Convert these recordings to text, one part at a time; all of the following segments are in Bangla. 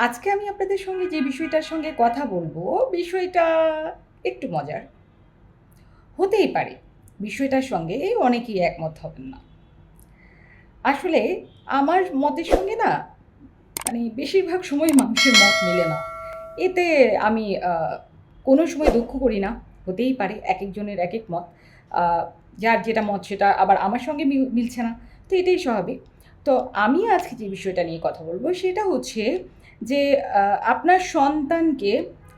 আজকে আমি আপনাদের সঙ্গে যে বিষয়টার সঙ্গে কথা বলবো, বিষয়টা একটু মজার। হতেই পারে বিষয়টার সঙ্গে অনেকেই একমত হবেন না। আসলে আমার মতের সঙ্গে না মানে বেশিরভাগ সময় মানুষের মত মেলে না। এতে আমি কোনো সময় দুঃখ করি না। হতেই পারে একেকজনের একেক মত। আ যার যেটা মত সেটা আবার আমার সঙ্গে মিলছে না। তো এটাই স্বাভাবিক। তো আমি আজকে যে বিষয়টা নিয়ে কথা বলব সেটা হচ্ছে যে আ আপনার সন্তানকে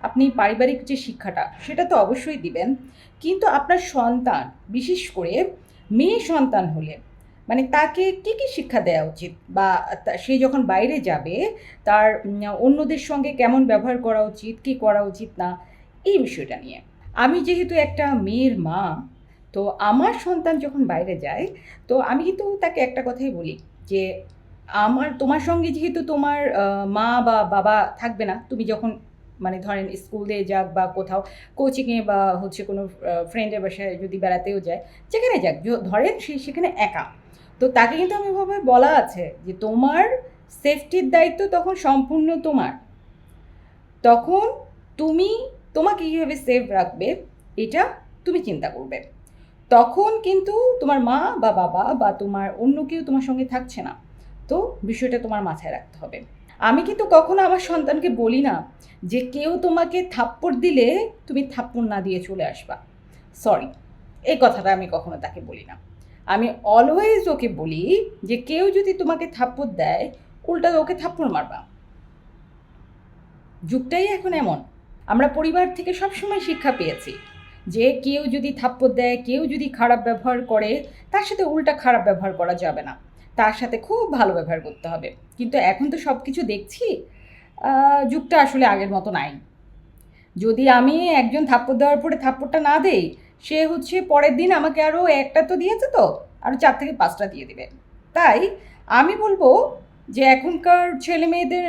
আপনি পারিবারিক যে শিক্ষাটা সেটা তো অবশ্যই দিবেন। কিন্তু আপনার সন্তান বিশেষ করে মেয়ে সন্তান হলে মানে তাকে কী শিক্ষা দেওয়া উচিত? বা সে যখন বাইরে যাবে তার অন্যদের সঙ্গে কেমন ব্যবহার করা উচিত, কী করা উচিত না, এই বিষয়টা নিয়ে। আমি যেহেতু একটা মেয়ের মা, তো আমার সন্তান যখন বাইরে যায়, তো আমি কিন্তু তাকে একটা কথাই বলি যে, তোমার সঙ্গে যেহেতু তোমার মা বা বাবা থাকবে না, তুমি যখন মানে ধরেন স্কুলে যাক বা কোথাও কোচিংয়ে বা হচ্ছে কোনো ফ্রেন্ডের বাসায় যদি বেড়াতেও যায়, যেখানে যাক ধরেন সে সেখানে একা। তো তাকে কিন্তু আমি এভাবে বলা আছে যে তোমার সেফটির দায়িত্ব তখন সম্পূর্ণ তোমার। তখন তুমি তোমাকে কীভাবে সেফ রাখবে এটা তুমি চিন্তা করবে। তখন কিন্তু তোমার মা বা বাবা বা তোমার অন্য কেউ তোমার সঙ্গে থাকছে না। তো বিষয়টা তোমার মাথায় রাখতে হবে। আমি কিন্তু কখনো আমার সন্তানকে বলি না যে কেউ তোমাকে থাপ্পড় দিলে তুমি থাপ্পড় না দিয়ে চলে আসবা। সরি, এই কথাটা আমি কখনো তাকে বলি না। আমি অলওয়েজ ওকে বলি যে কেউ যদি তোমাকে থাপ্পড় দেয়, উল্টা ওকে থাপ্পড় মারবা। যুগটাই এখন এমন। আমরা পরিবার থেকে সবসময় শিক্ষা পেয়েছি যে কেউ যদি থাপ্পড় দেয়, কেউ যদি খারাপ ব্যবহার করে, তার সাথে উল্টা খারাপ ব্যবহার করা যাবে না। তার সাথে খুব ভালো ব্যবহার করতে হবে। কিন্তু এখন তো সব কিছু দেখছি যুগটা আসলে আগের মতো নাই। যদি আমি একজন থাপ্পড় দেওয়ার পরে থাপ্পড়টা না দেই, সে হচ্ছে পরের দিন আমাকে আরও একটা তো দিয়েছে তো, আরও ৪ থেকে ৫টা দিয়ে দিবে। তাই আমি বলবো যে এখনকার ছেলেমেয়েদের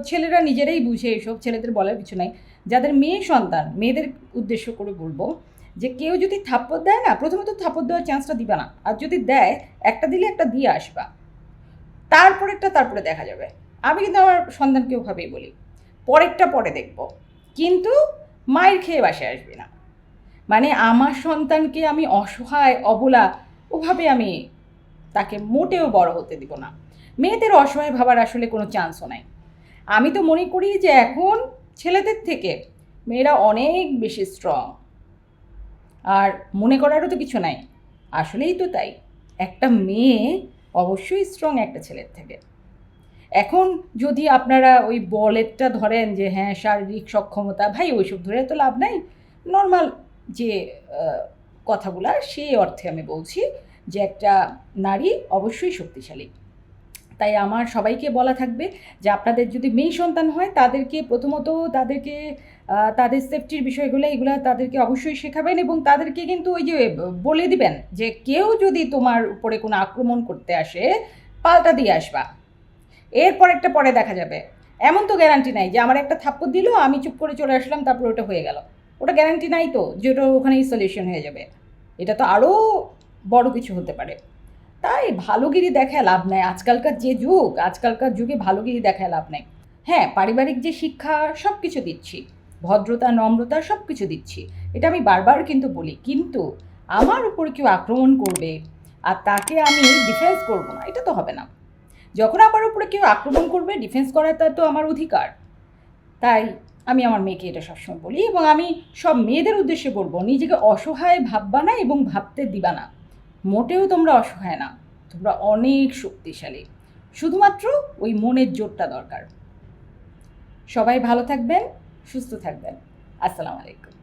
ছেলেরা নিজেরাই বুঝে এসব, ছেলেদের বলার কিছু নাই। যাদের মেয়ে সন্তান, মেয়েদের উদ্দেশ্য করে বলবো যে কেউ যদি থাপ্পড় দেয় না, প্রথমত থাপ্পড় দেওয়ার চান্সটা দিবা না। আর যদি দেয়, একটা দিলে একটা দিয়ে আসবা। তারপরেরটা তারপরে দেখা যাবে। আমি কিন্তু আমার সন্তানকে ওভাবেই বলি। পরেরটা পরে দেখব। কিন্তু মাইর খেয়ে বাসায় আসবি না। মানে আমার সন্তানকে আমি অসহায়, অবলা ওভাবে আমি তাকে মোটেও বড় হতে দিব না। মেয়েদের অসহায় ভাবার আসলে কোনো চান্সও নাই। আমি তো মনে করি যে এখন ছেলেদের থেকে মেয়েরা অনেক বেশি স্ট্রং। আর মনে করারও তো কিছু নাই। আসলেই তো তাই। একটা মেয়ে অবশ্যই স্ট্রং একটা ছেলের থেকে। এখন যদি আপনারা ওই বলেরটা ধরেন যে হ্যাঁ শারীরিক সক্ষমতা, ভাই ওইসব ধরে তো লাভ নাই। নর্মাল যে কথাগুলা সেই অর্থে আমি বলছি যে একটা নারী অবশ্যই শক্তিশালী। তাই আমার সবাইকে বলা থাকবে যে আপনাদের যদি মেয়ে সন্তান হয় তাদেরকে প্রথমত তাদেরকে তাদের সেফটির বিষয়গুলো এগুলো তাদেরকে অবশ্যই শেখাবেন এবং তাদেরকে কিন্তু ওই যে বলে দিবেন যে কেউ যদি তোমার উপরে কোনো আক্রমণ করতে আসে, পাল্টা দিয়ে আসবা। এরপরেরটা পরে দেখা যাবে। এমন তো গ্যারান্টি নাই যে আমার একটা থাপ্পড় দিল, আমি চুপ করে চলে আসলাম, তারপর ওটা হয়ে গেল। ওটা গ্যারান্টি নাই তো যে ওটা ওখানেই সলিউশন হয়ে যাবে। এটা তো আরও বড় কিছু হতে পারে। তাই ভালোগিরি দেখায় লাভ নাই। আজকালকার যে যুগ, আজকালকার যুগে ভালোগিরি দেখায় লাভ নাই। হ্যাঁ, পারিবারিক যে শিক্ষা সব কিছু দিচ্ছি। ভদ্রতা, নম্রতা সব কিছু দিচ্ছি। এটা আমি বারবার কিন্তু বলি। কিন্তু আমার উপর কেউ আক্রমণ করবে আর তাকে আমি ডিফেন্স করব না, এটা তো হবে না। যখন আমার উপরে কেউ আক্রমণ করবে, ডিফেন্স করাটা তো আমার অধিকার। তাই আমি আমার মেয়েকে এটা সবসময় বলি এবং আমি সব মেয়েদের উদ্দেশ্যে বলবো, নিজেকে অসহায় ভাববা না এবং ভাবতে দিবা না। মোটেও তোমরা অসহায় না, তোমরা অনেক শক্তিশালী। শুধুমাত্র ওই মনের জোরটা দরকার। সবাই ভালো থাকবেন, সুস্থ থাকবেন। আসসালামু আলাইকুম।